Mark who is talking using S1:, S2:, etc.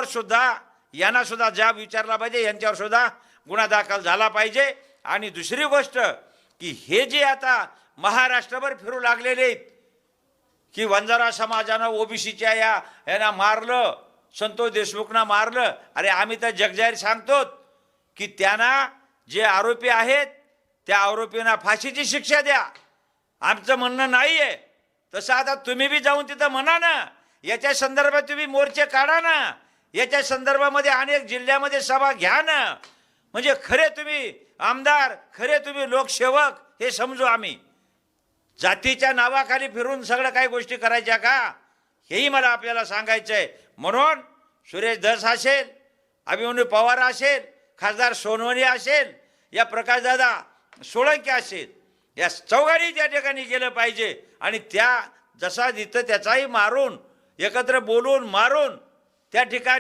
S1: यांच्यावर सुद्धा यांना सुद्धा जाब विचारला पाहिजे, यांच्यावर सुद्धा गुन्हा दाखल झाला पाहिजे। आणि दुसरी गोष्ट की हे जे आता महाराष्ट्रभर फिरू लागलेले आहेत की वंजारा समाजानं ओबीसीच्या यांना मारलं, संतोष देशमुखना मारलं, अरे आम्ही तर जगजाहीर सांगतो की त्यांना जे आरोपी आहेत त्या आरोपींना फाशीची शिक्षा द्या। आमचं म्हणणं नाही आहे तसं, आता तुम्ही बी जाऊन तिथं म्हणा ना, याच्या संदर्भात तुम्ही मोर्चे काढा ना, याच्या संदर्भामध्ये अनेक जिल्ह्यामध्ये सभा घ्या ना, म्हणजे खरे तुम्ही आमदार, खरे तुम्ही लोकसेवक हे समजू आम्ही। जातीच्या नावाखाली फिरून सगळं काही गोष्टी करायच्या का, हेही मला आपल्याला सांगायचं आहे। म्हणून सुरेश धस असेल, अभिमन्यू पवार असेल, खासदार सोनवणे असेल, या प्रकाशदादा सोळंके असेल, या चौघांनी त्या ठिकाणी गेलं पाहिजे। आणि त्या जसा तिथं त्याचाही मारून एकत्र बोलून मारून त्या ठिकाणी